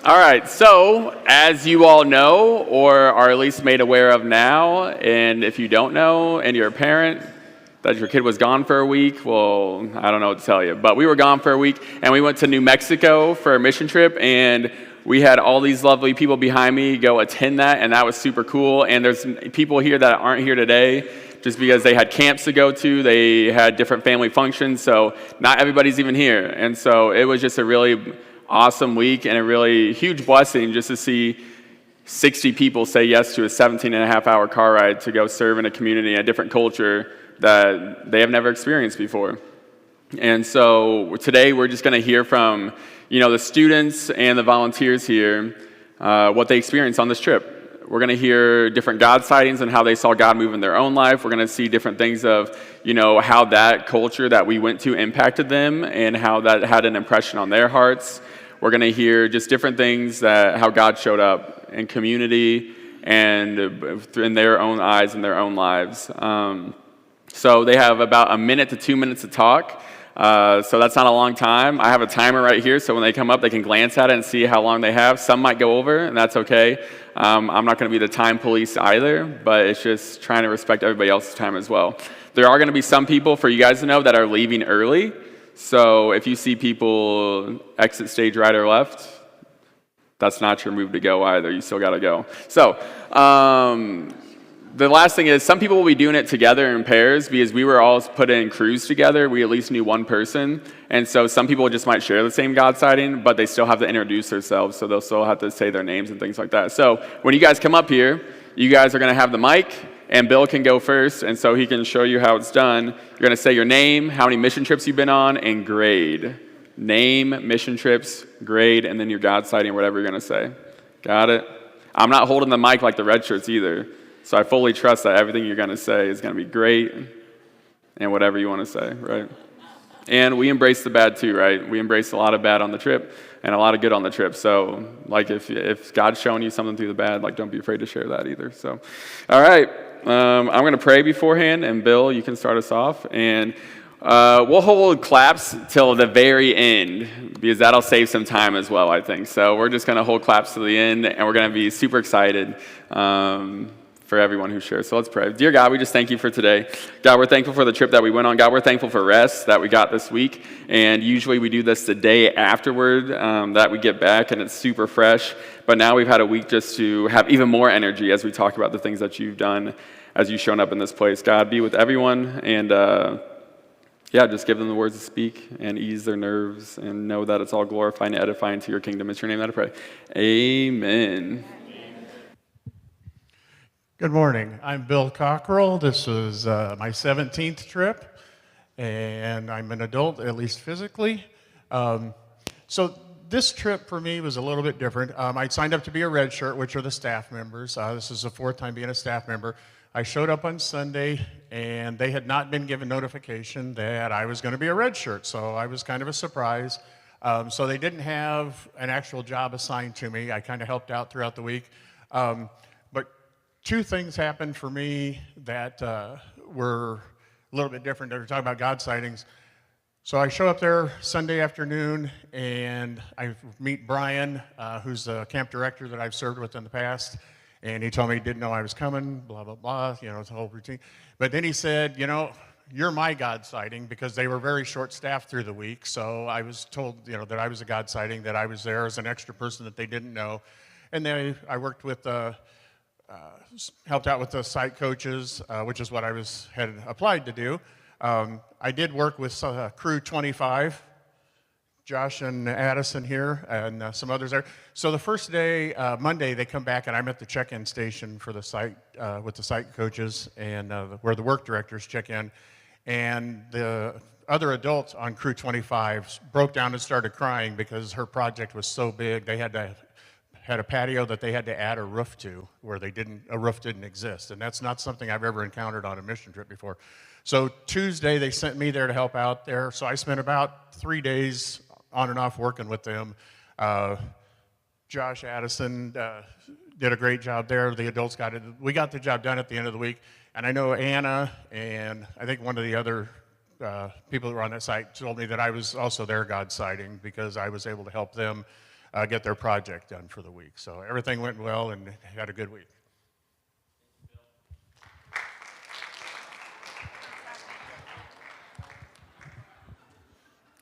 All right, so as you all know, or are at least made aware of now, and if you don't know, and you're a parent, that your kid was gone for a week, well, I don't know what to tell you. But we were gone for a week, and we went to New Mexico for a mission trip, and we had all these lovely people behind me go attend that, and that was super cool. And there's people here that aren't here today just because they had camps to go to, they had different family functions, so not everybody's even here. And so it was just a really awesome week and a really huge blessing just to see 60 people say yes to a 17-and-a-half-hour car ride to go serve in a community, a different culture that they have never experienced before. And so today we're just going to hear from, the students and the volunteers here, what they experienced on this trip. We're going to hear different God sightings and how they saw God move in their own life. We're going to see different things of, how that culture that we went to impacted them and how that had an impression on their hearts. We're going to hear just different things how God showed up in community and in their own eyes and their own lives. So they have about 1 minute to 2 minutes to talk. So that's not a long time. I have a timer right here, so when they come up, they can glance at it and see how long they have. Some might go over, and that's okay. I'm not going to be the time police either, but it's just trying to respect everybody else's time as well. There are going to be some people, for you guys to know, that are leaving early. So if you see people exit stage right or left, that's not your move to go either. You still got to go. So the last thing is some people will be doing it together in pairs because we were all put in crews together. We at least knew one person. And so some people just might share the same God sighting, but they still have to introduce themselves. So they'll still have to say their names and things like that. So when you guys come up here, you guys are going to have the mic. And Bill can go first, and so he can show you how it's done. You're going to say your name, how many mission trips you've been on, and grade. Name, mission trips, grade, and then your God sighting, whatever you're going to say. Got it? I'm not holding the mic like the red shirts either, so I fully trust that everything you're going to say is going to be great and whatever you want to say, right? And we embrace the bad too, right? We embrace a lot of bad on the trip and a lot of good on the trip. So, if God's showing you something through the bad, don't be afraid to share that either. So, all right. I'm going to pray beforehand, and Bill, you can start us off. And we'll hold claps till the very end, because that'll save some time as well, I think. So we're just going to hold claps to the end, and we're going to be super excited for everyone who shares. So let's pray. Dear God, we just thank you for today. God, we're thankful for the trip that we went on. God, we're thankful for rest that we got this week. And usually we do this the day afterward that we get back, and it's super fresh. But now we've had a week just to have even more energy as we talk about the things that you've done as you've shown up in this place. God, be with everyone, and just give them the words to speak and ease their nerves and know that it's all glorifying and edifying to your kingdom. It's your name that I pray. Amen. Good morning. I'm Bill Cockrell. This is my 17th trip, and I'm an adult, at least physically. So this trip for me was a little bit different. I signed up to be a red shirt, which are the staff members. This is the 4th time being a staff member. I showed up on Sunday, and they had not been given notification that I was going to be a red shirt, so I was kind of a surprise. So they didn't have an actual job assigned to me. I kind of helped out throughout the week. But 2 things happened for me that were a little bit different. They were talking about God sightings. So I show up there Sunday afternoon, and I meet Brian, who's the camp director that I've served with in the past. And he told me he didn't know I was coming, blah, blah, blah, it's a whole routine. But then he said, you're my God sighting, because they were very short-staffed through the week. So I was told, that I was a God sighting, that I was there as an extra person that they didn't know. And then I worked with helped out with the site coaches, which is what I had applied to do. I did work with Crew 25, Josh and Addison here, and some others there. So the first day, Monday, they come back, and I'm at the check-in station for the site with the site coaches and where the work directors check in. And the other adult on Crew 25 broke down and started crying because her project was so big. They had a patio that they had to add a roof to where a roof didn't exist. And that's not something I've ever encountered on a mission trip before. So Tuesday, they sent me there to help out there. So I spent about 3 days on and off working with them. Josh Addison did a great job there. The adults we got the job done at the end of the week. And I know Anna and I think one of the other people who were on that site told me that I was also their God sighting because I was able to help them get their project done for the week. So everything went well and had a good week.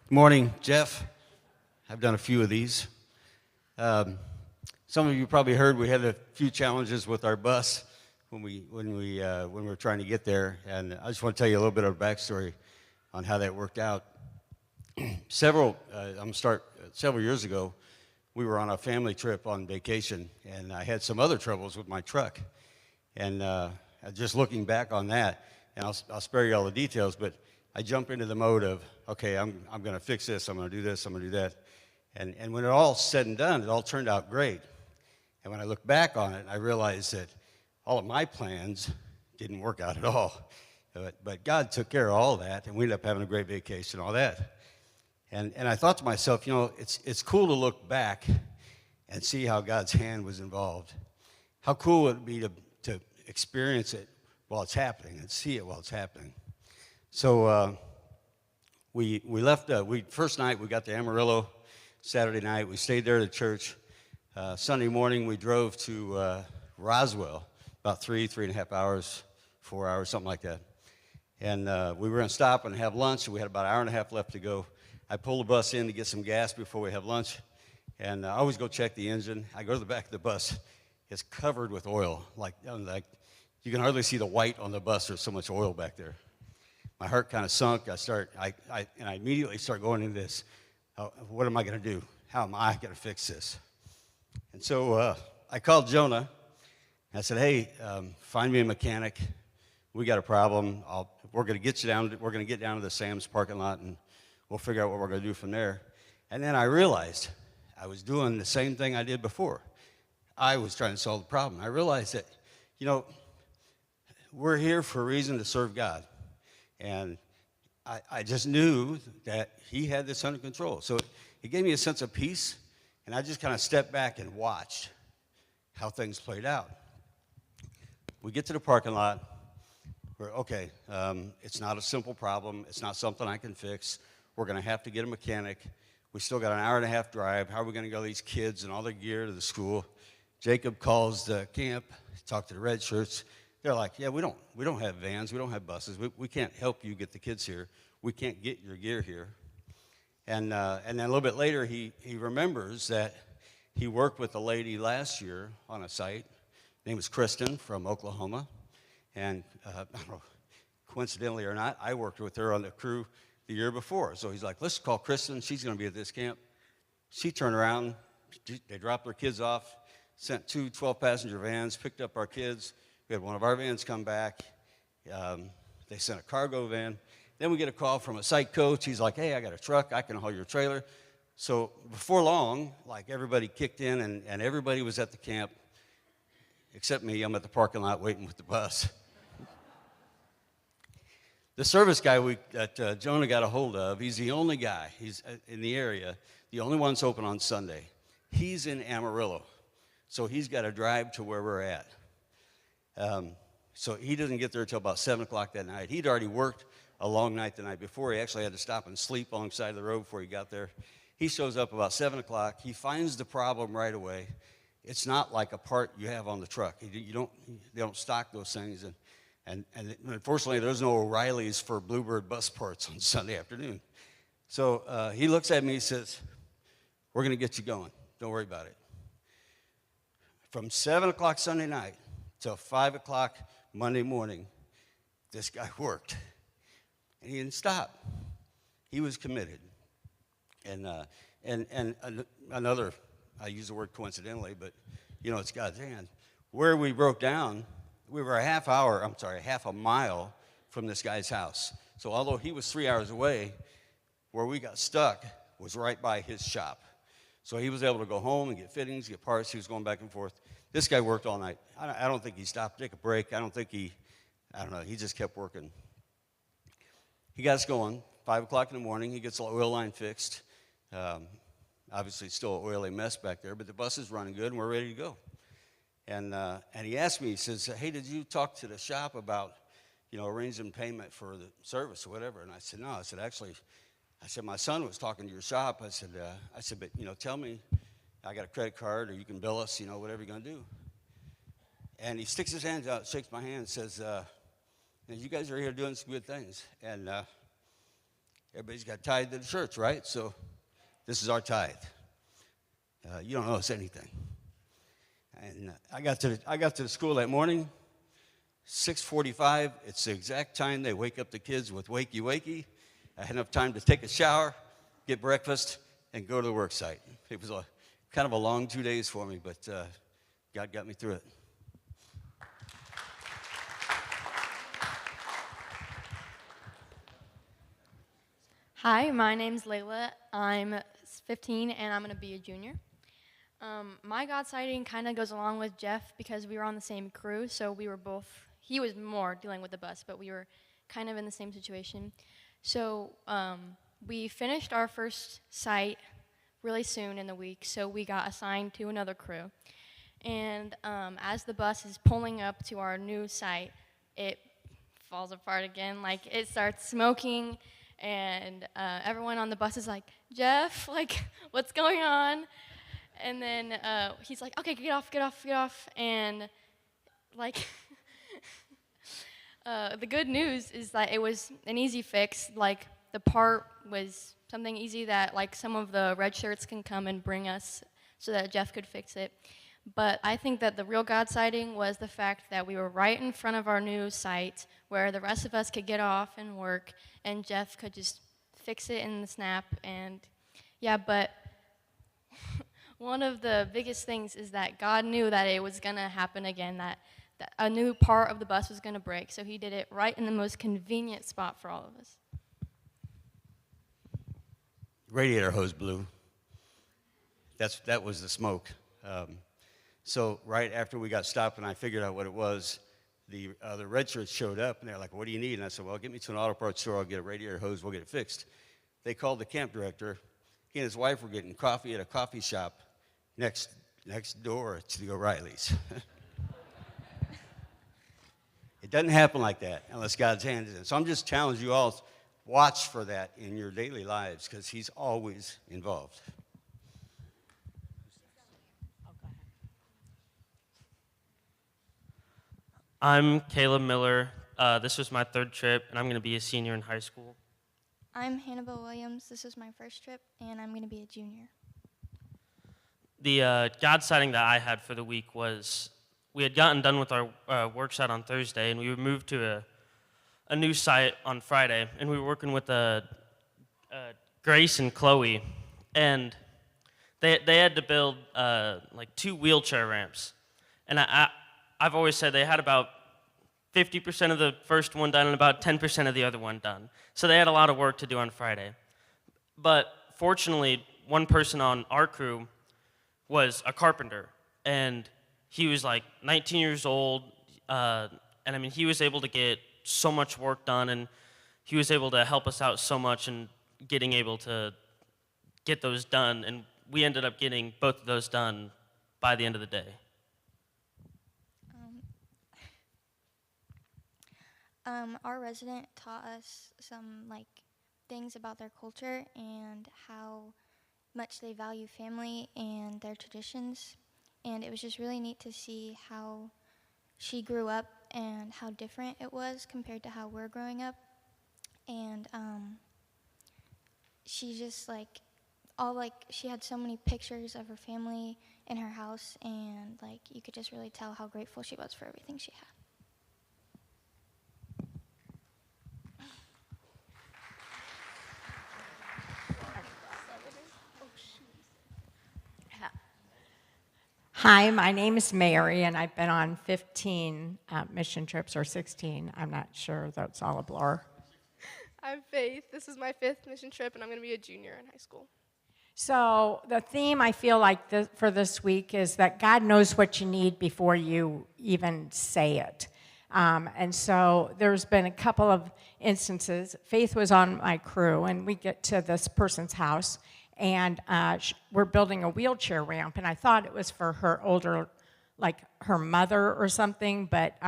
Good morning, Jeff. I've done a few of these. Some of you probably heard we had a few challenges with our bus when we were trying to get there, and I just want to tell you a little bit of a backstory on how that worked out. Several years ago, we were on a family trip on vacation, and I had some other troubles with my truck. And just looking back on that, and I'll spare you all the details, but I jump into the mode of, okay, I'm going to fix this, I'm going to do this, I'm going to do that. And when it all said and done, it all turned out great. And when I look back on it, I realized that all of my plans didn't work out at all. But God took care of all that, and we ended up having a great vacation, all that. And I thought to myself, it's cool to look back and see how God's hand was involved. How cool would it be to experience it while it's happening and see it while it's happening. So we left, first night we got to Amarillo. Saturday night we stayed there at church. Sunday morning we drove to Roswell, about 3.5 hours, 4 hours, something like that. And we were going to stop and have lunch. We had about an hour and a half left to go. I pulled the bus in to get some gas before we have lunch. And I always go check the engine. I go to the back of the bus. It's covered with oil. Like you can hardly see the white on the bus. There's so much oil back there. My heart kind of sunk. I immediately start going into this. What am I going to do? How am I going to fix this? And so I called Jonah. I said, hey, find me a mechanic. We got a problem. We're going to get down to the Sam's parking lot, and we'll figure out what we're going to do from there. And then I realized I was doing the same thing I did before. I was trying to solve the problem. I realized that, we're here for a reason to serve God. And I just knew that he had this under control. So it gave me a sense of peace, and I just kind of stepped back and watched how things played out. We get to the parking lot. It's not a simple problem. It's not something I can fix. We're going to have to get a mechanic. We still got an hour and a half drive. How are we going to get these kids and all their gear to the school? Jacob calls the camp, talked to the red shirts. They're like, yeah, we don't have vans. We don't have buses. We can't help you get the kids here. We can't get your gear here. And then a little bit later, he remembers that he worked with a lady last year on a site. Her name was Kristen from Oklahoma. And I don't know, coincidentally or not, I worked with her on the crew the year before. So he's like, let's call Kristen. She's going to be at this camp. She turned around. They dropped their kids off, sent 2 12-passenger vans, picked up our kids. We had one of our vans come back. They sent a cargo van. Then we get a call from a site coach. He's like, hey, I got a truck. I can haul your trailer. So before long, everybody kicked in, and everybody was at the camp, except me. I'm at the parking lot waiting with the bus. The service guy that Jonah got a hold of, he's the only guy. He's in the area, the only one that's open on Sunday. He's in Amarillo, so he's got to drive to where we're at. So he doesn't get there until about 7 o'clock that night. He'd already worked a long night the night before. He actually had to stop and sleep alongside the road before he got there. He shows up about 7 o'clock. He finds the problem right away. It's not like a part you have on the truck. They don't stock those things. And unfortunately, there's no O'Reilly's for Bluebird bus parts on Sunday afternoon. So he looks at me, he says, we're going to get you going. Don't worry about it. From 7 o'clock Sunday night till 5 o'clock Monday morning, this guy worked. And he didn't stop. He was committed. And another, I use the word coincidentally, but it's God's hand. Where we broke down, we were half a mile from this guy's house. So although he was 3 hours away, where we got stuck was right by his shop. So he was able to go home and get fittings, get parts. He was going back and forth. This guy worked all night. I don't think he stopped to take a break. I don't know, he just kept working. He got us going, 5 o'clock in the morning. He gets the oil line fixed. Obviously, it's still an oily mess back there, but the bus is running good, and we're ready to go. And he asked me, he says, hey, did you talk to the shop about, arranging payment for the service or whatever? And I said, no. I said, my son was talking to your shop. I said, but, tell me. I got a credit card, or you can bill us, whatever you're going to do. And he sticks his hands out, shakes my hand, and says, you guys are here doing some good things. And everybody's got tithe to the church, right? So this is our tithe. You don't owe us anything. And I got to the school that morning, 6:45. It's the exact time they wake up the kids with wakey wakey. I had enough time to take a shower, get breakfast, and go to the work site. It was kind of a long 2 days for me, but God got me through it. Hi, my name's Layla. I'm 15 and I'm going to be a junior. My God sighting kind of goes along with Jeff because we were on the same crew, so we were both, he was more dealing with the bus, but we were kind of in the same situation. So we finished our first sight really soon in the week, so we got assigned to another crew. And as the bus is pulling up to our new site, it falls apart again. Like, it starts smoking, and everyone on the bus is like, Jeff, like, what's going on? And then he's like, okay, get off. And, like, the good news is that it was an easy fix. Like, the part was something easy that, like, some of the red shirts can come and bring us so that Jeff could fix it. But I think that the real God sighting was the fact that we were right in front of our new site where the rest of us could get off and work, and Jeff could just fix it in the snap. And yeah, but one of the biggest things is that God knew that it was going to happen again, that a new part of the bus was going to break, so he did it right in the most convenient spot for all of us. Radiator hose blew. That was the smoke. So right after we got stopped and I figured out what it was, the red shirts showed up, and they're like, what do you need? And I said, well, get me to an auto parts store. I'll get a radiator hose. We'll get it fixed. They called the camp director. He and his wife were getting coffee at a coffee shop next door to the O'Reillys. It doesn't happen like that unless God's hand is in it. So I'm just challenging you all, watch for that in your daily lives because he's always involved. I'm Caleb Miller. This was my third trip, and I'm going to be a senior in high school. I'm Hannibal Williams. This is my first trip, and I'm going to be a junior. The God sighting that I had for the week was we had gotten done with our work site on Thursday, and we were moved to a new site on Friday, and we were working with Grace and Chloe, and they had to build like 2 wheelchair ramps, and I've always said they had about 50% of the first one done and about 10% of the other one done. So they had a lot of work to do on Friday. But fortunately, one person on our crew was a carpenter, and he was like 19 years old, and I mean, he was able to get so much work done, and he was able to help us out so much in getting able to get those done, and we ended up getting both of those done by the end of the day. Our resident taught us some things about their culture and how much they value family and their traditions, and it was just really neat to see how she grew up and how different it was compared to how we're growing up. And she just she had so many pictures of her family in her house, and you could just really tell how grateful she was for everything she had. Hi, my name is Mary, and I've been on 15 mission trips, or 16. I'm not sure. That's all a blur. I'm Faith. This is my 5th mission trip, and I'm going to be a junior in high school. So the theme I feel like for this week is that God knows what you need before you even say it. And so there's been a couple of instances. Faith was on my crew, and we get to this person's house, and we're building a wheelchair ramp, and I thought it was for her older, like her mother or something, but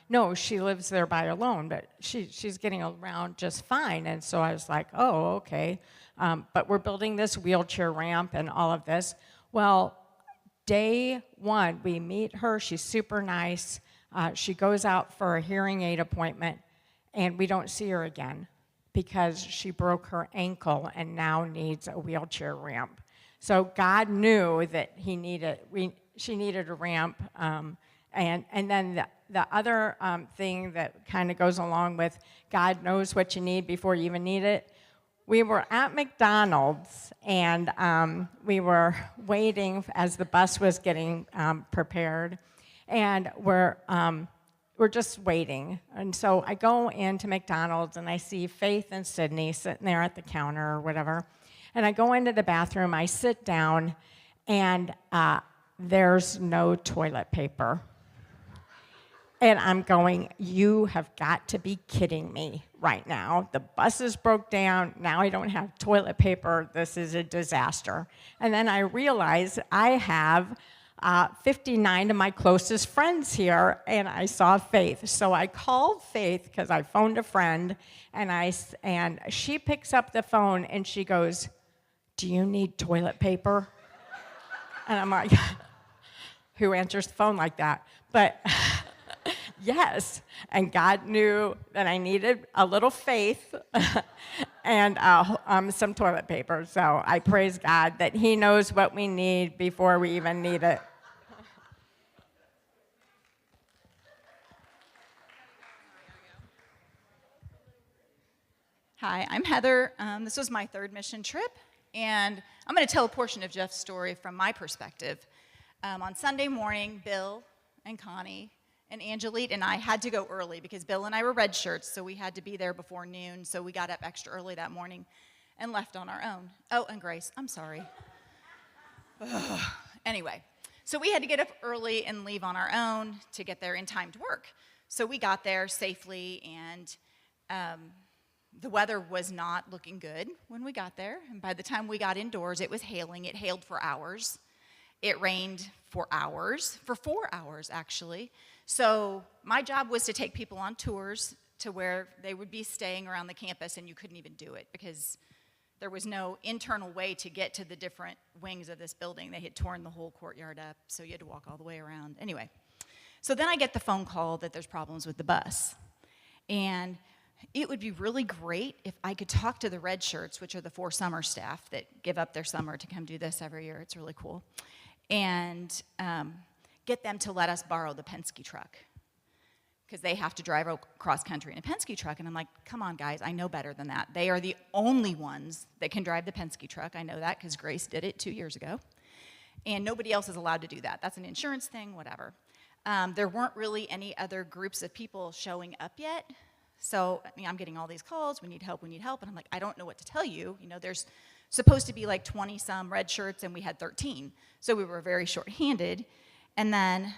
no, she lives there by alone, but she's getting around just fine, and so I was like, oh, okay, but we're building this wheelchair ramp and all of this. Well, Day one, we meet her. She's super nice. She goes out for a hearing aid appointment, and we don't see her again because she broke her ankle and now needs a wheelchair ramp. So God knew that she needed a ramp. And then the other thing that kind of goes along with God knows what you need before you even need it. We were at McDonald's, and we were waiting as the bus was getting prepared, and we're just waiting. And so I go into McDonald's, and I see Faith and Sydney sitting there at the counter or whatever. And I go into the bathroom, I sit down, and there's no toilet paper. And I'm going, you have got to be kidding me right now. The buses broke down. Now I don't have toilet paper. This is a disaster. And then I realize I have 59 of my closest friends here, and I saw Faith. So I called Faith because I phoned a friend, and she picks up the phone, and she goes, do you need toilet paper? And I'm like, who answers the phone like that? But yes, and God knew that I needed a little faith and some toilet paper. So I praise God that He knows what we need before we even need it. Hi, I'm Heather. This was my third mission trip, and I'm going to tell a portion of Jeff's story from my perspective. On Sunday morning, Bill and Connie and Angelique and I had to go early because Bill and I were red shirts, so we had to be there before noon, so we got up extra early that morning and left on our own. Oh, and Grace, I'm sorry. Anyway, so we had to get up early and leave on our own to get there in time to work. So we got there safely, and the weather was not looking good when we got there. And by the time we got indoors, it was hailing. It hailed for hours. It rained for hours, for 4 hours, actually. So my job was to take people on tours to where they would be staying around the campus, and you couldn't even do it because there was no internal way to get to the different wings of this building. They had torn the whole courtyard up, so you had to walk all the way around. Anyway, so then I get the phone call that there's problems with the bus. And it would be really great if I could talk to the red shirts, which are the 4 summer staff that give up their summer to come do this every year. It's really cool. And get them to let us borrow the Penske truck because they have to drive across country in a Penske truck. And I'm like, come on, guys, I know better than that. They are the only ones that can drive the Penske truck. I know that because Grace did it 2 years ago. And nobody else is allowed to do that. That's an insurance thing, whatever. There weren't really any other groups of people showing up yet. So I'm getting all these calls, we need help. And I'm like, I don't know what to tell you. You know, there's supposed to be like 20-some red shirts, and we had 13. So we were very short-handed. And then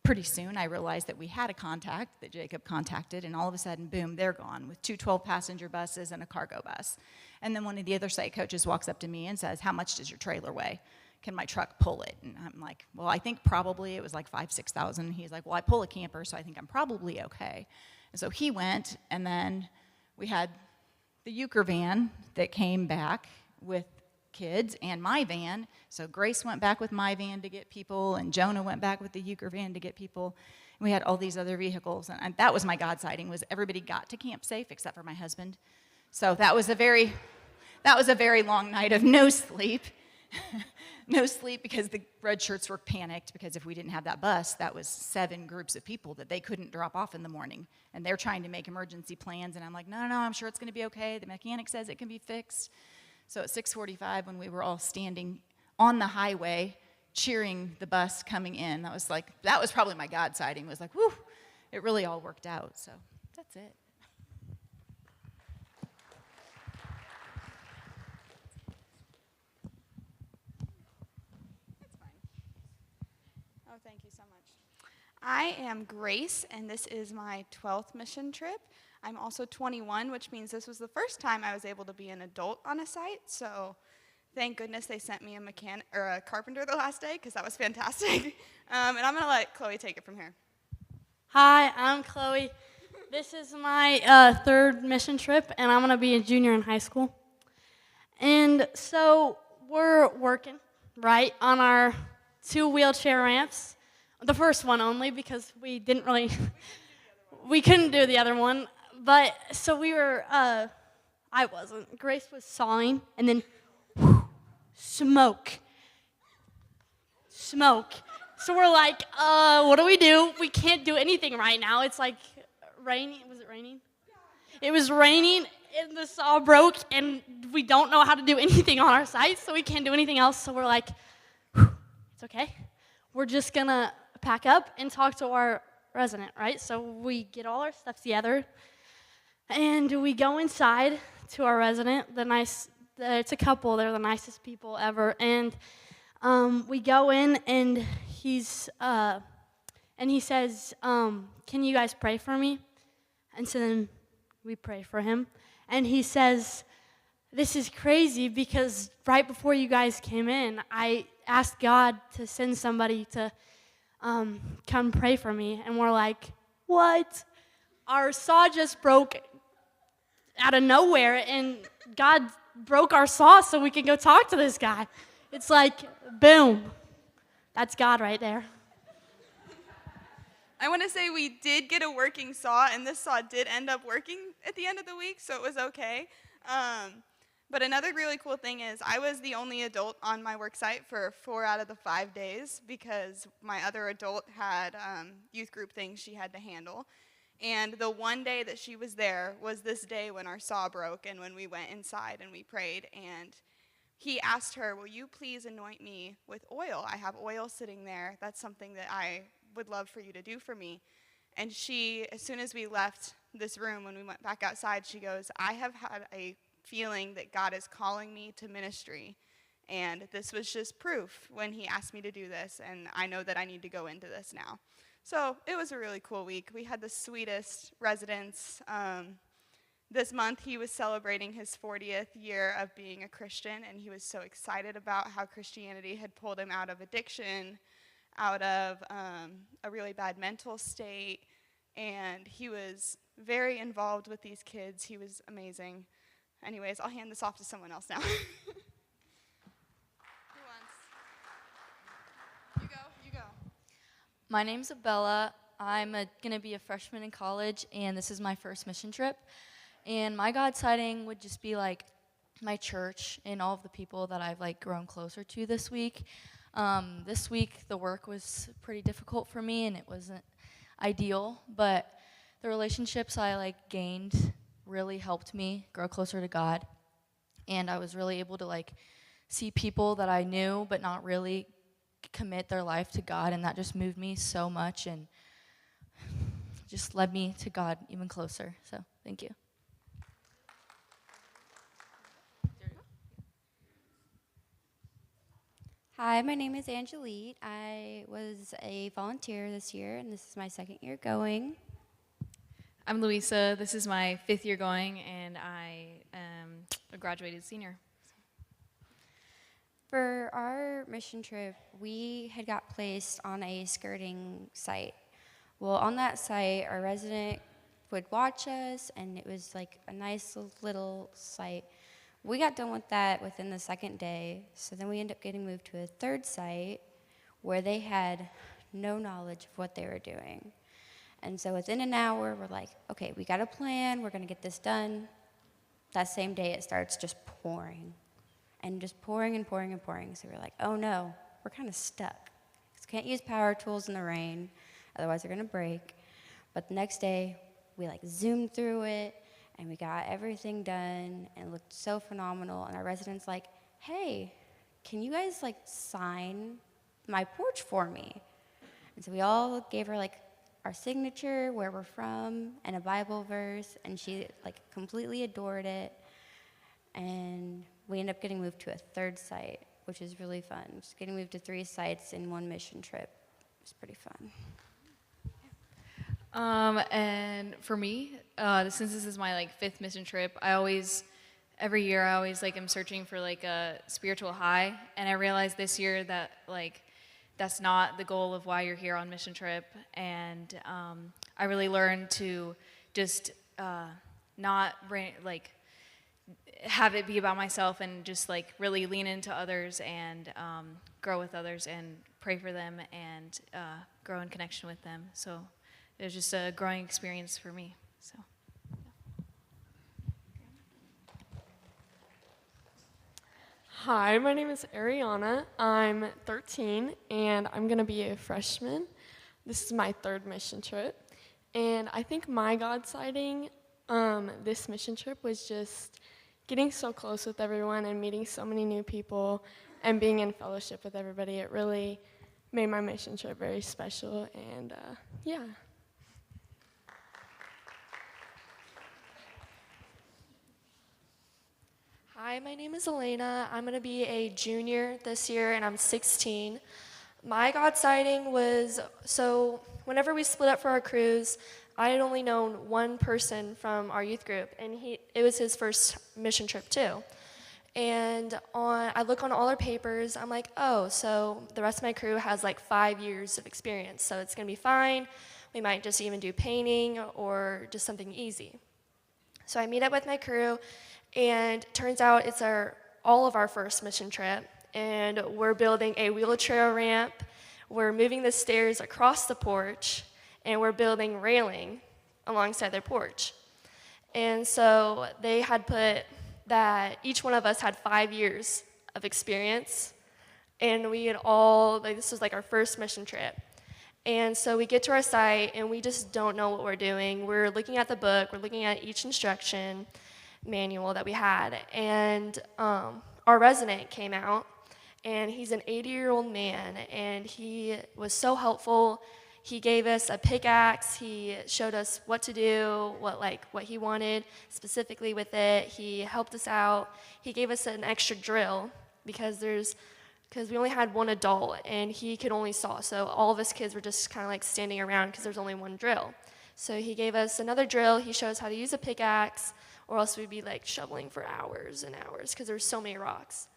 pretty soon I realized that we had a contact that Jacob contacted, and all of a sudden, boom, they're gone with 2 12-passenger buses and a cargo bus. And then one of the other site coaches walks up to me and says, how much does your trailer weigh? Can my truck pull it? And I'm like, well, I think probably it was like 5,000 to 6,000. He's like, well, I pull a camper, so I think I'm probably okay. And so he went, and then we had the Euchre van that came back with kids and my van. So Grace went back with my van to get people, and Jonah went back with the Euchre van to get people. And we had all these other vehicles, and that was my God sighting, was everybody got to camp safe except for my husband. So that was a very long night of no sleep. No sleep because the red shirts were panicked because if we didn't have that bus, that was 7 groups of people that they couldn't drop off in the morning. And they're trying to make emergency plans, and I'm like, no, I'm sure it's going to be okay. The mechanic says it can be fixed. So at 6:45, when we were all standing on the highway cheering the bus coming in, that was probably my God sighting. It was like, whew, it really all worked out. So that's it. Oh, thank you so much. I am Grace, and this is my 12th mission trip. I'm also 21, which means this was the first time I was able to be an adult on a site. So thank goodness they sent me a mechanic or a carpenter the last day because that was fantastic. And I'm going to let Chloe take it from here. Hi, I'm Chloe. This is my third mission trip, and I'm going to be a junior in high school. And so we're working, right, on our 2 wheelchair ramps. The first one only because we didn't really, we couldn't do the other one. But so we were, I wasn't. Grace was sawing, and then smoke. Smoke. So we're like, what do? We can't do anything right now. It's like raining. Was it raining? It was raining, and the saw broke, and we don't know how to do anything on our site, so we can't do anything else. So we're like, it's okay. We're just going to pack up and talk to our resident, right? So we get all our stuff together, and we go inside to our resident. It's a couple. They're the nicest people ever. And we go in, and he says, can you guys pray for me? And so then we pray for him. And he says, this is crazy because right before you guys came in, I asked God to send somebody to come pray for me. And we're like, what? Our saw just broke out of nowhere, and God broke our saw so we can go talk to this guy. It's like, boom. That's God right there. I want to say we did get a working saw, and this saw did end up working at the end of the week, so it was okay. But another really cool thing is I was the only adult on my work site for 4 out of the 5 days because my other adult had youth group things she had to handle. And the one day that she was there was this day when our saw broke and when we went inside and we prayed. And he asked her, will you please anoint me with oil? I have oil sitting there. That's something that I would love for you to do for me. And she, as soon as we left this room, when we went back outside, she goes, I have had a feeling that God is calling me to ministry. And this was just proof when he asked me to do this. And I know that I need to go into this now. So it was a really cool week. We had the sweetest residents. This month, he was celebrating his 40th year of being a Christian, and he was so excited about how Christianity had pulled him out of addiction, out of a really bad mental state, and he was very involved with these kids. He was amazing. Anyways, I'll hand this off to someone else now. Who wants? You go. My name's Abella. I'm going to be a freshman in college, and this is my first mission trip. And my God sighting would just be like my church and all of the people that I've like grown closer to this week. This week, the work was pretty difficult for me, and it wasn't ideal, but the relationships I like gained really helped me grow closer to God. And I was really able to like see people that I knew but not really commit their life to God, and that just moved me so much and just led me to God even closer. So thank you. Hi, my name is Angelique. I was a volunteer this year, and this is my 2nd year going. I'm Louisa. This is my 5th year going, and I am a graduated senior. For our mission trip, we had got placed on a skirting site. Well, on that site, our resident would watch us, and it was like a nice little site. We got done with that within the 2nd day, so then we ended up getting moved to a 3rd site where they had no knowledge of what they were doing. And so within an hour, we're like, okay, we got a plan, we're gonna get this done. That same day, it starts just pouring, and just pouring and pouring and pouring. So we're like, oh no, we're kind of stuck. Can't use power tools in the rain, otherwise they're gonna break. But the next day, we like zoomed through it, and we got everything done, and it looked so phenomenal. And our residents like, hey, can you guys like sign my porch for me? And so we all gave her like our signature, where we're from, and a Bible verse, and she like completely adored it. And we ended up getting moved to a 3rd site, which is really fun. Just getting moved to 3 sites in one mission trip. It's pretty fun. And for me, since this is my like 5th mission trip, every year I always like am searching for like a spiritual high, and I realized this year that like that's not the goal of why you're here on mission trip. And I really learned to just not bring, like have it be about myself and just like really lean into others and grow with others and pray for them and grow in connection with them. So it was just a growing experience for me. So. Hi, my name is Ariana. I'm 13 and I'm going to be a freshman. This is my third mission trip. And I think my God sighting this mission trip was just getting so close with everyone and meeting so many new people and being in fellowship with everybody. It really made my mission trip very special, and yeah. Hi, my name is Elena. I'm going to be a junior this year, and I'm 16. My God sighting was, so whenever we split up for our cruise, I had only known one person from our youth group, and it was his first mission trip too. And I look on all our papers, I'm like, oh, so the rest of my crew has like 5 years of experience, so it's gonna be fine. We might just even do painting or just something easy. So I meet up with my crew, and turns out it's all of our first mission trip, and we're building a wheelchair ramp, we're moving the stairs across the porch, and we're building railing alongside their porch. And so they had put that each one of us had 5 years of experience, and we had all, like, this was like our first mission trip. And so we get to our site, and we just don't know what we're doing. We're looking at the book, we're looking at each instruction manual that we had, and our resident came out, and he's an 80-year-old man, and he was so helpful. He gave us a pickaxe. He showed us what to do, what he wanted specifically with it. He helped us out. He gave us an extra drill because we only had one adult and he could only saw. So all of us kids were just kind of like standing around because there's only one drill. So he gave us another drill. He showed us how to use a pickaxe, or else we'd be like shoveling for hours and hours because there's so many rocks.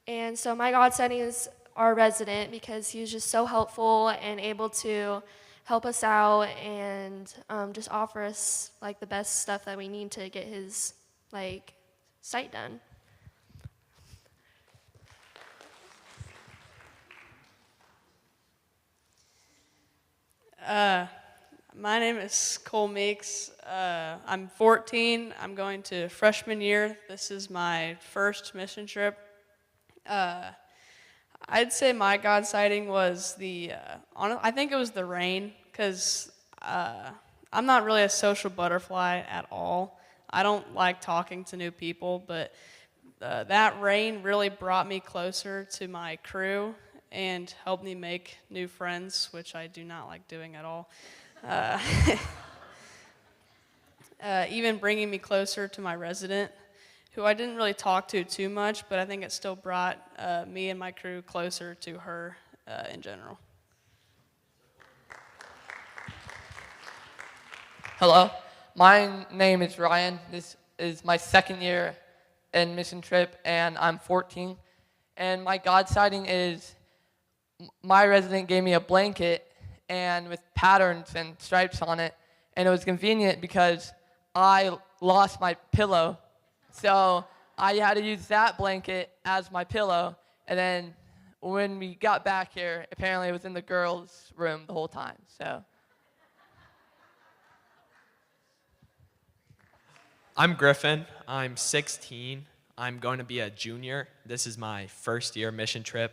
And so my God sighting is our resident because he was just so helpful and able to help us out and just offer us like the best stuff that we need to get his like site done. My name is Cole Meeks. I'm 14. I'm going to freshman year. This is my first mission trip. I'd say my God sighting was I think it was the rain, because I'm not really a social butterfly at all. I don't like talking to new people, but that rain really brought me closer to my crew and helped me make new friends, which I do not like doing at all. Even bringing me closer to my resident, who I didn't really talk to too much, but I think it still brought me and my crew closer to her in general. Hello, my name is Ryan. This is my second year in mission trip, and I'm 14. And my God sighting is my resident gave me a blanket and with patterns and stripes on it, and it was convenient because I lost my pillow. So I had to use that blanket as my pillow, and then when we got back here, apparently it was in the girls' room the whole time. So I'm Griffin. I'm 16. I'm going to be a junior. This is my first year mission trip,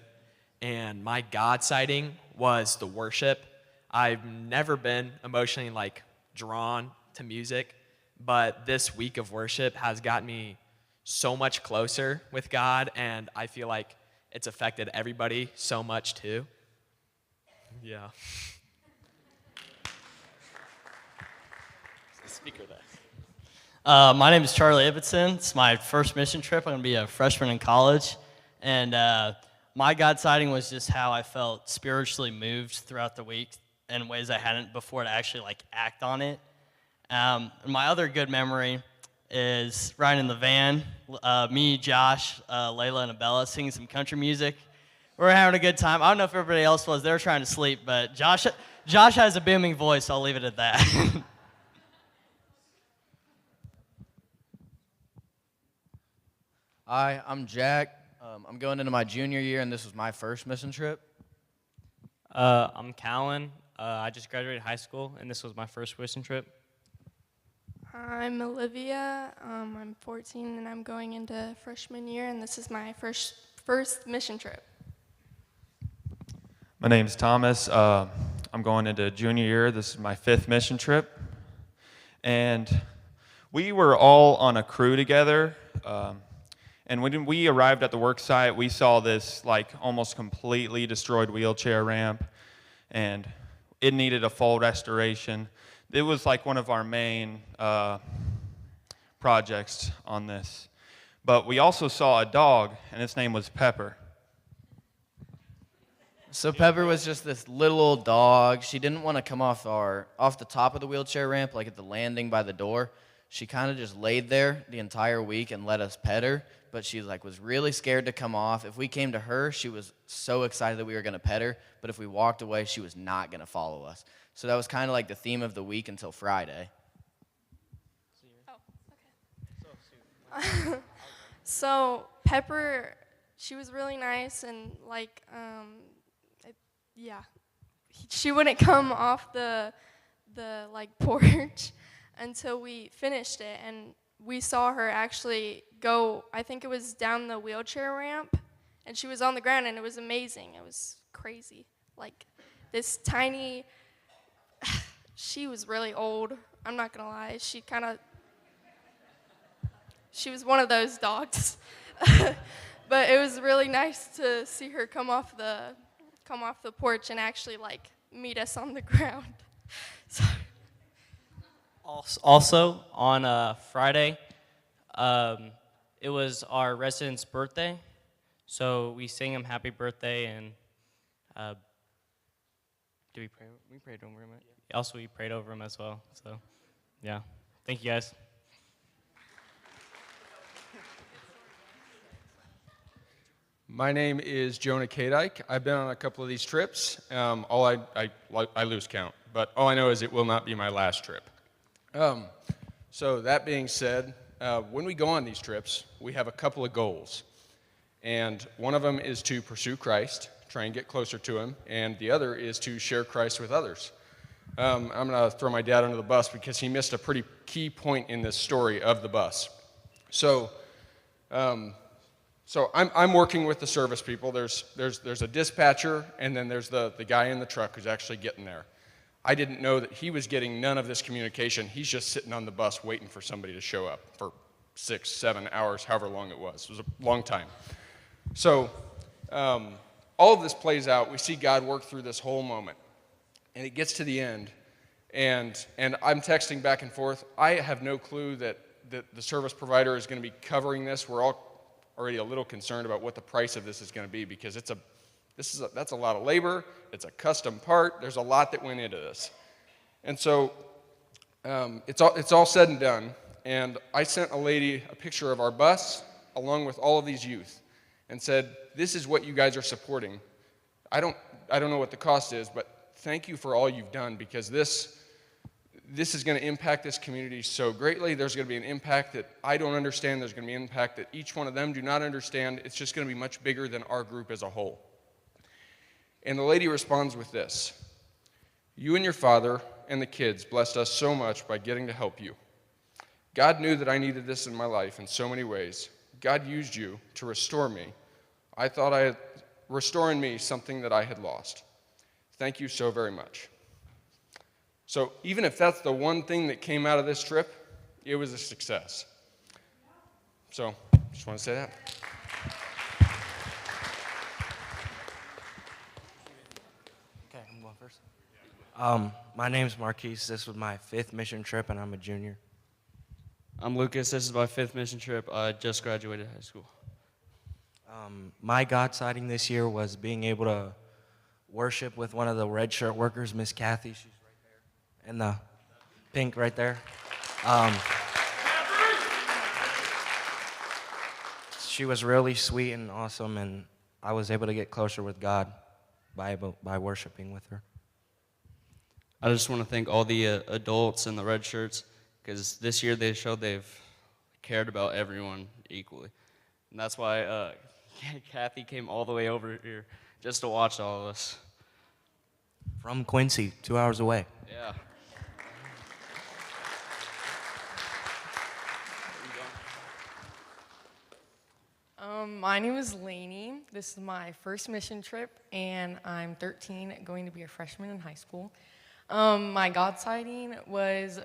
and my God sighting was the worship. I've never been emotionally drawn to music, but this week of worship has got me so much closer with God, and I feel like it's affected everybody so much too. Yeah. Speaker there. My name is Charlie Ibbotson. It's my first mission trip. I'm going to be a freshman in college, and my God sighting was just how I felt spiritually moved throughout the week in ways I hadn't before to actually act on it. My other good memory is riding in the van, me, Josh, Layla, and Abella singing some country music. We were having a good time. I don't know if everybody else was. They were trying to sleep, but Josh has a booming voice, so I'll leave it at that. Hi, I'm Jack. I'm going into my junior year, and this was my first mission trip. I'm Callan. I just graduated high school, and this was my first mission trip. I'm Olivia. I'm 14, and I'm going into freshman year, and this is my first mission trip. My name's Thomas. I'm going into junior year. This is my 5th mission trip. And we were all on a crew together. And when we arrived at the work site, we saw this like almost completely destroyed wheelchair ramp. And it needed a full restoration. It was like one of our main projects on this. But we also saw a dog, and its name was Pepper. So Pepper was just this little old dog. She didn't want to come off the top of the wheelchair ramp, like at the landing by the door. She kind of just laid there the entire week and let us pet her, but she was really scared to come off. If we came to her, she was so excited that we were going to pet her, but if we walked away, she was not going to follow us. So that was kind of like the theme of the week until Friday. So Pepper, she was really nice, and she wouldn't come off the porch until we finished it, and we saw her actually go. I think it was down the wheelchair ramp, and she was on the ground, and it was amazing. It was crazy. Like this tiny. She was really old. I'm not gonna lie. She was one of those dogs. But it was really nice to see her come off the porch and actually meet us on the ground. Also, on Friday, it was our resident's birthday, so we sang him happy birthday, and did we pray? We prayed over him. Also, we prayed over him as well. So, yeah. Thank you, guys. My name is Jonah Kadike. I've been on a couple of these trips. I lose count, but all I know is it will not be my last trip. So that being said, when we go on these trips, we have a couple of goals. And one of them is to pursue Christ, try and get closer to him, and the other is to share Christ with others. I'm going to throw my dad under the bus because he missed a pretty key point in this story of the bus. So I'm working with the service people. There's a dispatcher, and then there's the guy in the truck who's actually getting there. I didn't know that he was getting none of this communication. He's just sitting on the bus waiting for somebody to show up for 6, 7 hours, however long it was. It was a long time. So all of this plays out. We see God work through this whole moment. And it gets to the end, and I'm texting back and forth. I have no clue that the service provider is going to be covering this. We're all already a little concerned about what the price of this is going to be because that's a lot of labor. It's a custom part. There's a lot that went into this. And so it's all said and done, and I sent a lady a picture of our bus along with all of these youth and said, this is what you guys are supporting. I don't know what the cost is, but thank you for all you've done because this is going to impact this community so greatly. There's going to be an impact that I don't understand. There's going to be an impact that each one of them do not understand. It's just going to be much bigger than our group as a whole. And the lady responds with this: you and your father and the kids blessed us so much by getting to help you. God knew that I needed this in my life in so many ways. God used you to restore me. I thought restore in me something that I had lost. Thank you so very much. So even if that's the one thing that came out of this trip, it was a success. So just want to say that. Okay, I'm going first. My name's Marquise. This was my 5th mission trip, and I'm a junior. I'm Lucas. This is my 5th mission trip. I just graduated high school. My God sighting this year was being able to worship with one of the red shirt workers, Miss Kathy. She's right there. And the pink right there. She was really sweet and awesome, and I was able to get closer with God by worshiping with her. I just want to thank all the adults in the red shirts because this year they showed they've cared about everyone equally. And that's why Kathy came all the way over here just to watch all of us. From Quincy, 2 hours away. Yeah. My name is Lainey. This is my first mission trip, and I'm 13, going to be a freshman in high school. My God sighting was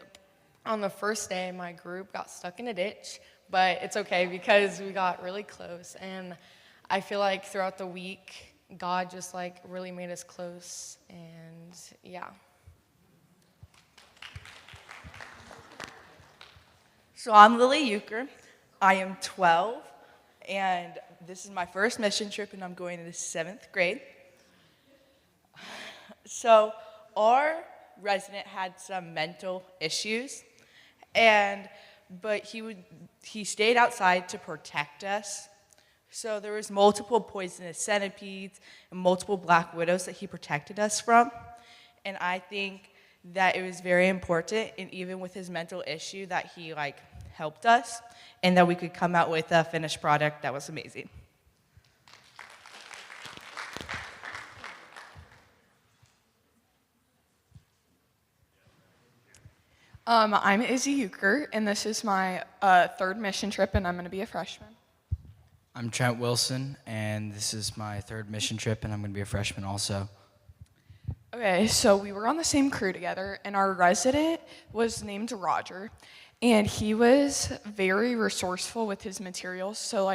on the first day. My group got stuck in a ditch, but it's okay because we got really close, and I feel like throughout the week, God just like really made us close, and yeah. So I'm Lily Euchre. I am 12, and this is my first mission trip, and I'm going to the 7th grade. So our resident had some mental issues, but he stayed outside to protect us. So there was multiple poisonous centipedes and multiple black widows that he protected us from, and I think that it was very important, and even with his mental issue, that he helped us, and that we could come out with a finished product that was amazing. I'm Izzy Euchre, and this is my third mission trip, and I'm going to be a freshman. I'm Trent Wilson, and this is my third mission trip, and I'm going to be a freshman also. Okay, so we were on the same crew together, and our resident was named Roger, and he was very resourceful with his materials. So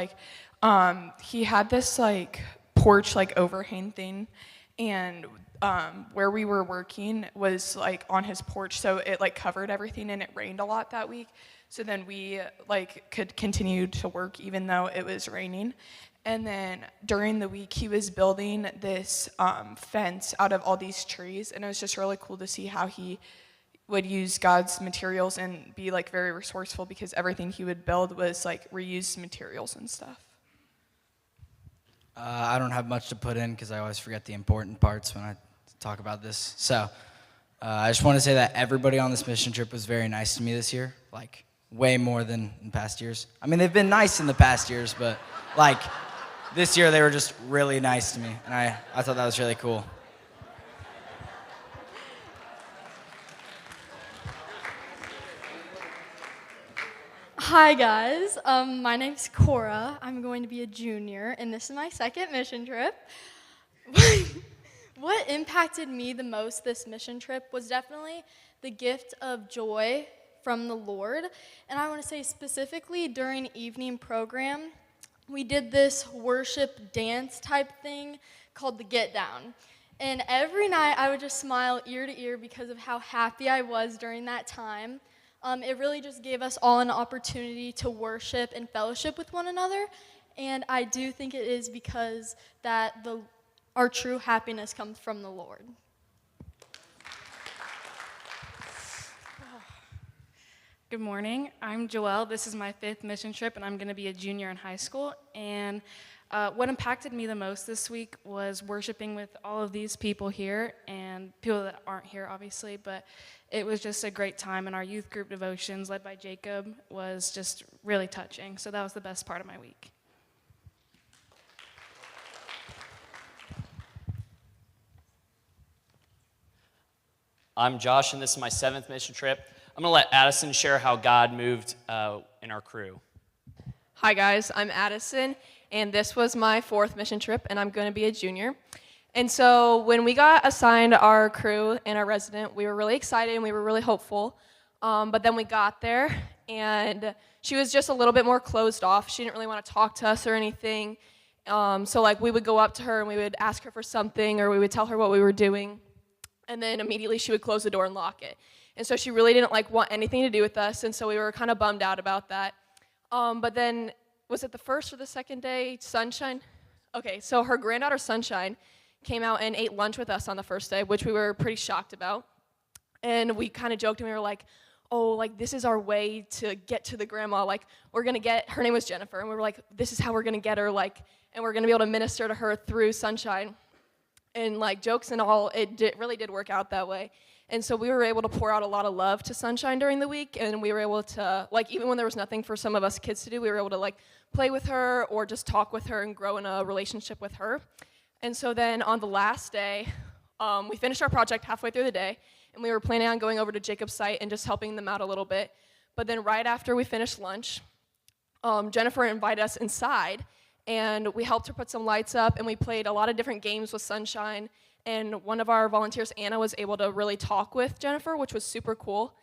he had this porch overhang thing, and where we were working was on his porch, so it covered everything, and it rained a lot that week. So then we could continue to work even though it was raining. And then during the week, he was building this fence out of all these trees, and it was just really cool to see how he would use God's materials and be very resourceful, because everything he would build was reused materials and stuff. I don't have much to put in because I always forget the important parts when I talk about this. So I just want to say that everybody on this mission trip was very nice to me this year, way more than in past years. I mean, they've been nice in the past years, but this year they were just really nice to me, and I thought that was really cool. Hi guys, my name's Cora. I'm going to be a junior, and this is my second mission trip. What impacted me the most this mission trip was definitely the gift of joy from the Lord. And I want to say specifically during evening program, we did this worship dance type thing called the Get Down. And every night I would just smile ear to ear because of how happy I was during that time. It really just gave us all an opportunity to worship and fellowship with one another. And I do think it is because that our true happiness comes from the Lord. Good morning. I'm Joelle. This is my 5th mission trip, and I'm going to be a junior in high school. And what impacted me the most this week was worshiping with all of these people here, and people that aren't here, obviously, but it was just a great time, and our youth group devotions led by Jacob was just really touching. So that was the best part of my week. I'm Josh, and this is my 7th mission trip. I'm going to let Addison share how God moved in our crew. Hi guys, I'm Addison, and this was my 4th mission trip, and I'm going to be a junior. And so when we got assigned our crew and our resident, we were really excited and we were really hopeful. But then we got there, and she was just a little bit more closed off. She didn't really want to talk to us or anything. So we would go up to her and we would ask her for something, or we would tell her what we were doing, and then immediately she would close the door and lock it. And so she really didn't want anything to do with us, and so we were kind of bummed out about that. But then, was it the first or the second day, Sunshine? Okay, so her granddaughter Sunshine came out and ate lunch with us on the first day, which we were pretty shocked about. And we kind of joked, and we were like, oh, this is our way to get to the grandma. We're going to get, her name was Jennifer, and we were like, this is how we're going to get her, and we're going to be able to minister to her through Sunshine. And jokes and all, it really did work out that way. And so we were able to pour out a lot of love to Sunshine during the week, and we were able to, like, even when there was nothing for some of us kids to do, we were able to, like, play with her or just talk with her and grow in a relationship with her. And so then on the last day, we finished our project halfway through the day, and we were planning on going over to Jacob's site and just helping them out a little bit. But then right after we finished lunch, Jennifer invited us inside, and we helped her put some lights up, and we played a lot of different games with Sunshine. And one of our volunteers, Anna, was able to really talk with Jennifer, which was super cool.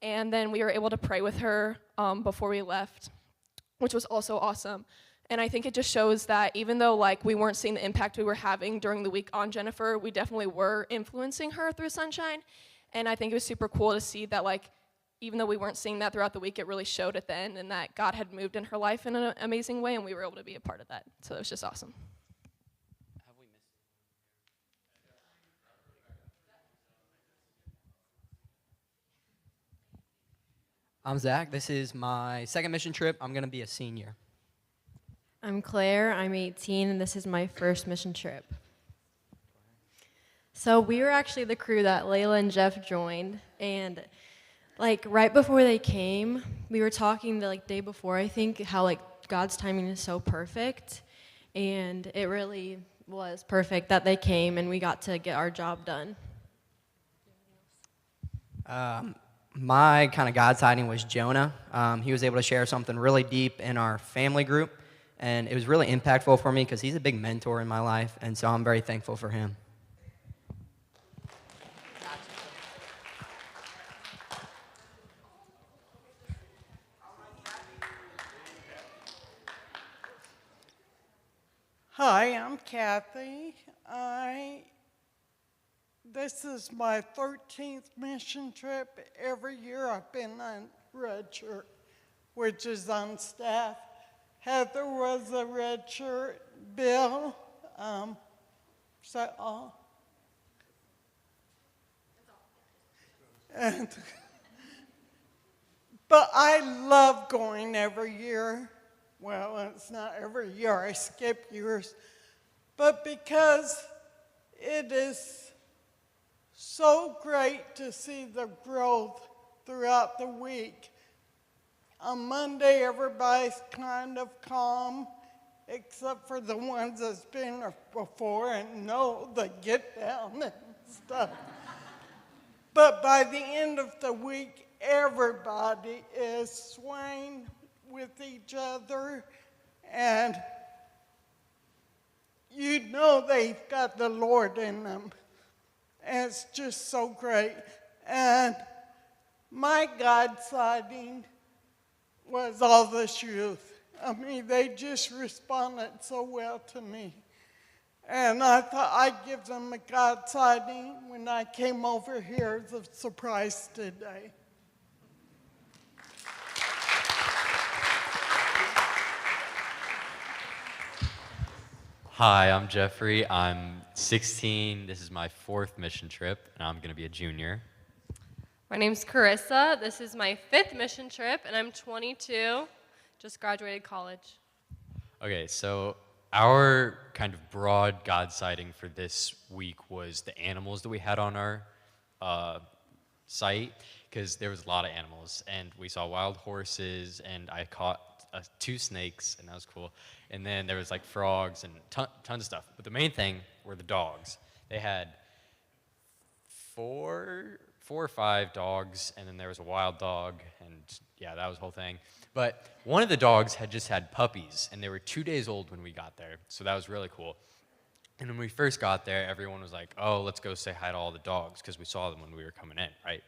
And then we were able to pray with her before we left, which was also awesome. And I think it just shows that even though like we weren't seeing the impact we were having during the week on Jennifer, we definitely were influencing her through Sunshine. And I think it was super cool to see that like even though we weren't seeing that throughout the week, it really showed at the end, and that God had moved in her life in an amazing way, and we were able to be a part of that. So it was just awesome. I'm Zach. This is my second mission trip. I'm going to be a senior. I'm Claire. I'm 18, and this is my first mission trip. So we were actually the crew that Layla and Jeff joined, and like right before they came, we were talking the like day before, I think, how like God's timing is so perfect, and it really was perfect that they came and we got to get our job done. My kind of God sighting was Jonah. He was able to share something really deep in our family group, and it was really impactful for me because he's a big mentor in my life, and so I'm very thankful for him. Hi, I'm Kathy. This is my 13th mission trip. Every year I've been on red shirt, which is on staff. Heather was a red shirt. Bill, but I love going every year. Well, it's not every year, I skip years. But because it is so great to see the growth throughout the week. On Monday, everybody's kind of calm, except for the ones that's been there before and know the get down and stuff. But by the end of the week, everybody is swaying with each other, and you know they've got the Lord in them. And it's just so great. And my God sighting was all this youth. I mean, they just responded so well to me. And I thought I'd give them a God sighting when I came over here as a surprise today. Hi, I'm Jeffrey. I'm 16. This is my 4th mission trip, and I'm going to be a junior. My name's Carissa. This is my 5th mission trip, and I'm 22. Just graduated college. Okay, so our kind of broad God sighting for this week was the animals that we had on our site, because there was a lot of animals, and we saw wild horses, and I caught 2 snakes, and that was cool. And then there was like frogs and tons of stuff. But the main thing were the dogs. They had 4 or 5 dogs, and then there was a wild dog, and yeah, that was the whole thing. But one of the dogs had just had puppies, and they were 2 days old when we got there, so that was really cool. And when we first got there, everyone was like, oh, let's go say hi to all the dogs, because we saw them when we were coming in, right?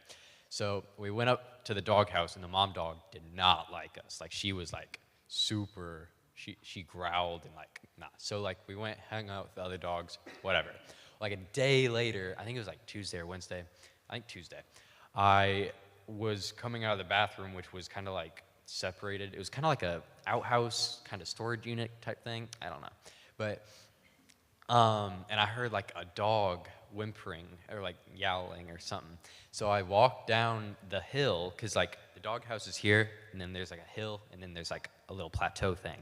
So we went up to the doghouse, and the mom dog did not like us. Like, she was like super, she growled and like, nah. So like we went, hung out with the other dogs, whatever. Like a day later, I think it was like Tuesday or Wednesday, I think Tuesday, I was coming out of the bathroom, which was kind of like separated. It was kind of like a outhouse kind of storage unit type thing. I don't know. But, and I heard like a dog whimpering or like yowling or something. So I walked down the hill, because like the doghouse is here, and then there's like a hill, and then there's like a little plateau thing.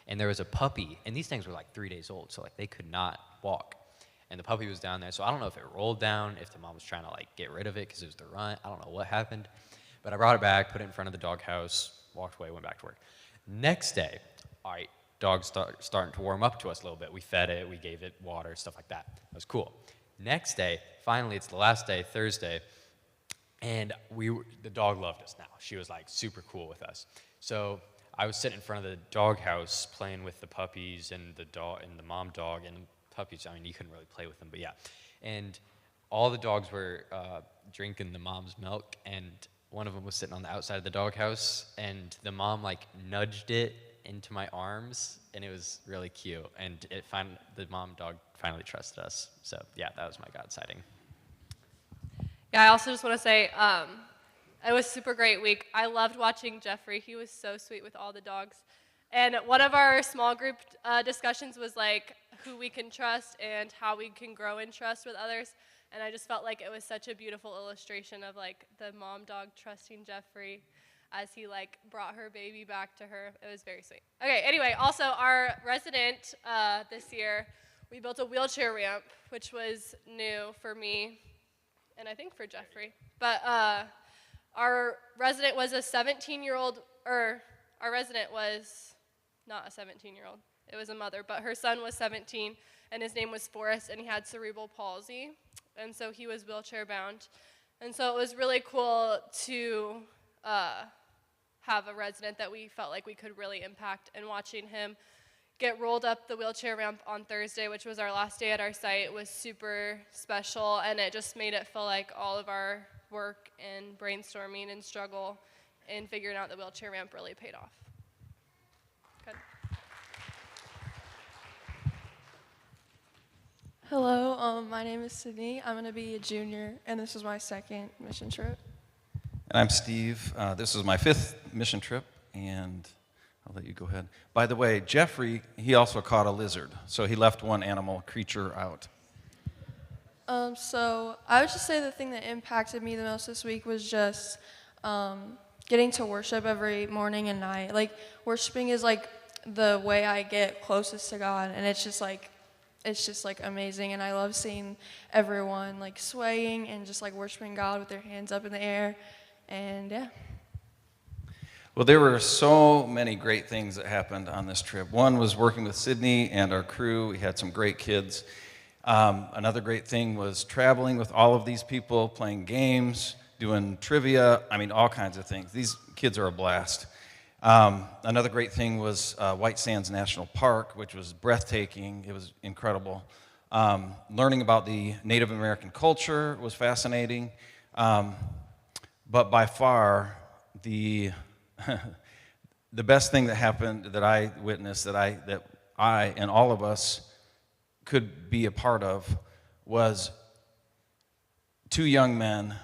And there was a puppy, and these things were like 3 days old, so like they could not walk. and the puppy was down there. So I don't know if it rolled down, if the mom was trying to like get rid of it because it was the runt. I don't know what happened. But I brought it back, put it in front of the doghouse, walked away, went back to work. Next day, all right, dog's starting to warm up to us a little bit. We fed it, we gave it water, stuff like that. That was cool. Next day, finally, it's the last day, Thursday, and the dog loved us now. She was like super cool with us. So I was sitting in front of the doghouse playing with the puppies and the dog and the mom dog and puppies. I mean, you couldn't really play with them, but yeah. And all the dogs were drinking the mom's milk, and one of them was sitting on the outside of the doghouse, and the mom like nudged it into my arms, and it was really cute. And the mom dog finally trusted us. So yeah, that was my God sighting. Yeah, I also just want to say it was a super great week. I loved watching Jeffrey. He was so sweet with all the dogs. And one of our small group discussions was like who we can trust and how we can grow in trust with others. And I just felt like it was such a beautiful illustration of like the mom dog trusting Jeffrey as he like brought her baby back to her. It was very sweet. Okay, anyway, also our resident this year, we built a wheelchair ramp, which was new for me and I think for Jeffrey. But our resident was a 17-year-old, or our resident was not a 17-year-old. It was a mother, but her son was 17, and his name was Forrest, and he had cerebral palsy, and so he was wheelchair bound. And so it was really cool to have a resident that we felt like we could really impact, and watching him get rolled up the wheelchair ramp on Thursday, which was our last day at our site, was super special, and it just made it feel like all of our work and brainstorming and struggle in figuring out the wheelchair ramp really paid off. Good. Hello, my name is Sydney. I'm going to be a junior, and this is my second mission trip. And I'm Steve. This is my 5th mission trip, and I'll let you go ahead. By the way, Jeffrey, he also caught a lizard, so he left one animal creature out. So I would just say the thing that impacted me the most this week was just getting to worship every morning and night. Like, worshiping is like the way I get closest to God, and it's just like amazing. And I love seeing everyone like swaying and just like worshiping God with their hands up in the air, and yeah. Well, there were so many great things that happened on this trip. One was working with Sydney and our crew. We had some great kids. Another great thing was traveling with all of these people, playing games, doing trivia, I mean, all kinds of things. These kids are a blast. Another great thing was White Sands National Park, which was breathtaking. It was incredible. Learning about the Native American culture was fascinating. But by far, the best thing that happened that I witnessed, that I and all of us could be a part of, was 2 young men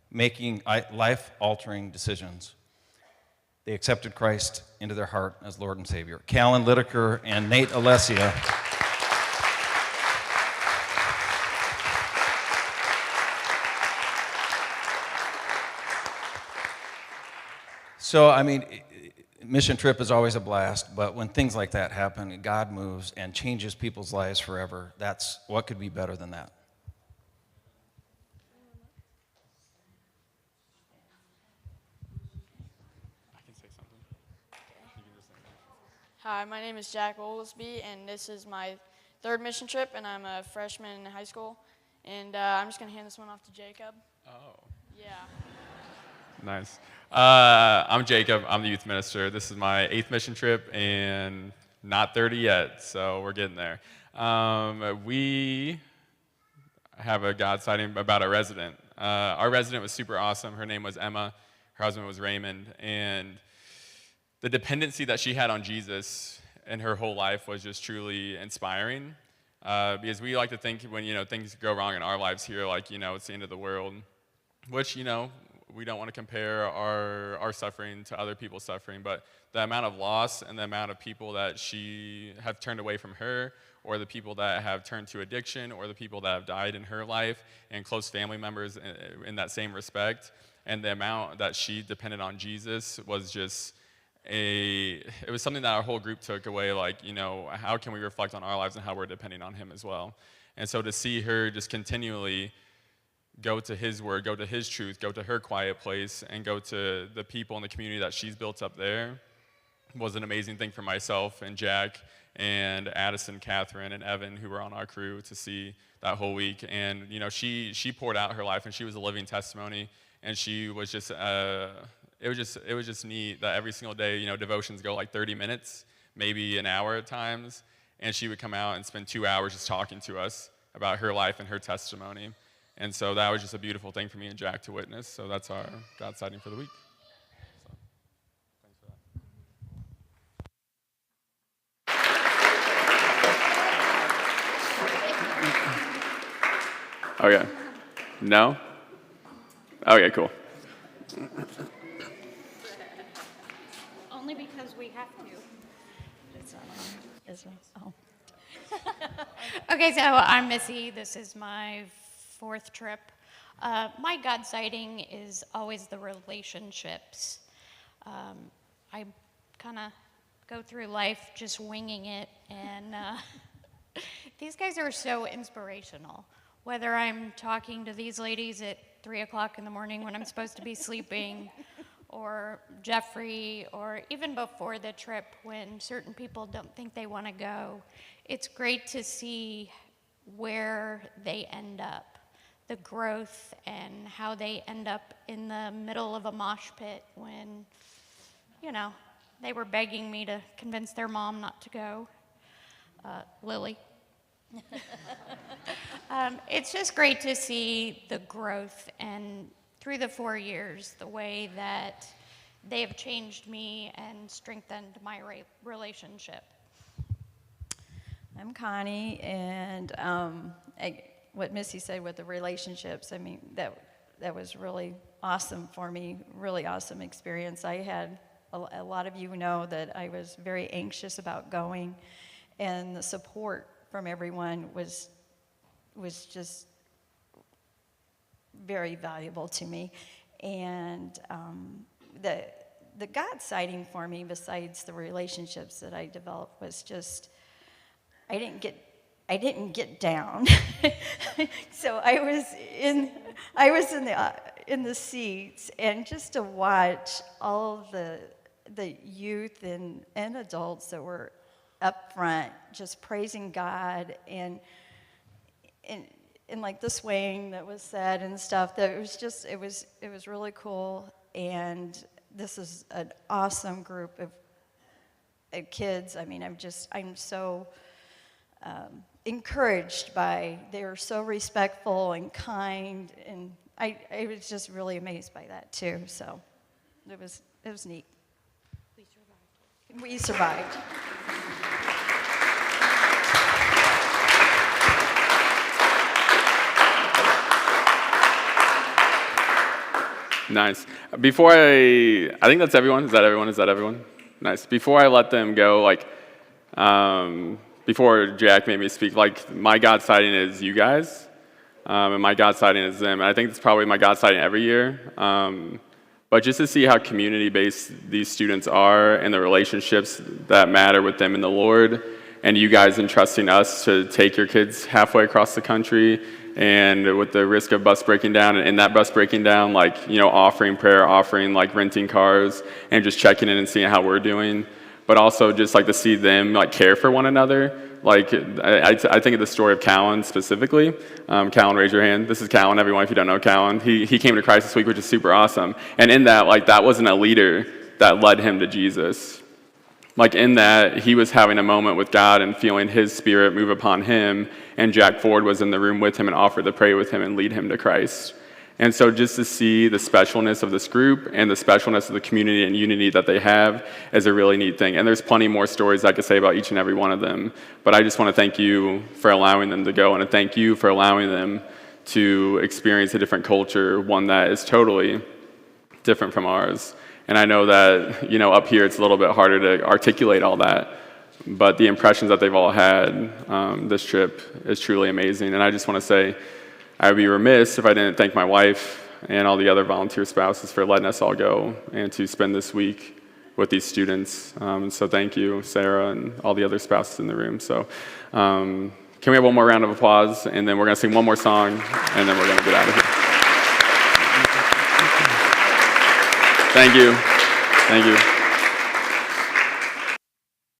making life-altering decisions. They accepted Christ into their heart as Lord and Savior. Callan Lideker and Nate Alessia. So, I mean, mission trip is always a blast, but when things like that happen, God moves and changes people's lives forever. That's what could be better than that. Hi, my name is Jack Oglesby, and this is my 3rd mission trip, and I'm a freshman in high school. And I'm just going to hand this one off to Jacob. Oh. Yeah. Nice. I'm Jacob. I'm the youth minister. This is my 8th mission trip and not 30 yet, so we're getting there. We have a God sighting about our resident. Our resident was super awesome. Her name was Emma. Her husband was Raymond. And the dependency that she had on Jesus in her whole life was just truly inspiring. Because we like to think when, things go wrong in our lives here, like, it's the end of the world, which, we don't want to compare our suffering to other people's suffering, but the amount of loss and the amount of people that she have turned away from her, or the people that have turned to addiction, or the people that have died in her life, and close family members in that same respect, and the amount that she depended on Jesus was just it was something that our whole group took away, like, you know, how can we reflect on our lives and how we're depending on him as well. And so to see her just continually go to his word, go to his truth, go to her quiet place, and go to the people in the community that she's built up there was an amazing thing for myself and Jack and Addison, Catherine, and Evan, who were on our crew, to see that whole week. And, you know, she poured out her life, and she was a living testimony, and she was just, it was just neat that every single day, you know, devotions go like 30 minutes, maybe an hour at times, and she would come out and spend 2 hours just talking to us about her life and her testimony. And so that was just a beautiful thing for me and Jack to witness. So that's our God sighting for the week. So, thanks for that. Okay. No? Okay, cool. Only because we have to. Oh. Okay, so I'm Missy. This is my 4th trip. My God sighting is always the relationships. I kind of go through life just winging it, and these guys are so inspirational. Whether I'm talking to these ladies at 3 o'clock in the morning when I'm supposed to be sleeping, or Jeffrey, or even before the trip when certain people don't think they want to go, it's great to see where they end up, the growth, and how they end up in the middle of a mosh pit when, you know, they were begging me to convince their mom not to go, Lily. It's just great to see the growth, and through the 4 years, the way that they have changed me and strengthened my relationship. I'm Connie, and what Missy said with the relationships, I mean, that was really awesome for me, really awesome experience. I had, a lot of you know that I was very anxious about going, and the support from everyone was just very valuable to me. And the God sighting for me, besides the relationships that I developed, was just, I didn't get down. So I was in the seats, and just to watch all of the youth and adults that were up front just praising God, and like the swaying that was said and stuff, that it was really cool. And this is an awesome group of kids. I mean, I'm so encouraged by, they were so respectful and kind, and I was just really amazed by that too. So it was neat. We survived. Nice. Before I think that's everyone. Is that everyone? Nice. Before I let them go, like, before Jack made me speak, like, my God sighting is you guys, and my God sighting is them. And I think it's probably my God sighting every year. But just to see how community-based these students are, and the relationships that matter with them in the Lord, and you guys entrusting us to take your kids halfway across the country, and with the risk of bus breaking down, and in that bus breaking down, like, you know, offering prayer, offering like renting cars, and just checking in and seeing how we're doing, but also just like to see them like care for one another. Like, I think of the story of Callan specifically. Callan, raise your hand. This is Callan, everyone, if you don't know Callan. He came to Christ this week, which is super awesome. And in that, like, that wasn't a leader that led him to Jesus. Like, in that, he was having a moment with God and feeling his spirit move upon him, and Jack Ford was in the room with him and offered to pray with him and lead him to Christ. And so just to see the specialness of this group and the specialness of the community and unity that they have is a really neat thing. And there's plenty more stories I could say about each and every one of them. But I just want to thank you for allowing them to go, and to thank you for allowing them to experience a different culture, one that is totally different from ours. And I know that, you know, up here it's a little bit harder to articulate all that. But the impressions that they've all had this trip is truly amazing. And I just want to say, I would be remiss if I didn't thank my wife and all the other volunteer spouses for letting us all go and to spend this week with these students. So thank you, Sarah, and all the other spouses in the room. So can we have one more round of applause? And then we're going to sing one more song, and then we're going to get out of here. Thank you. Thank you.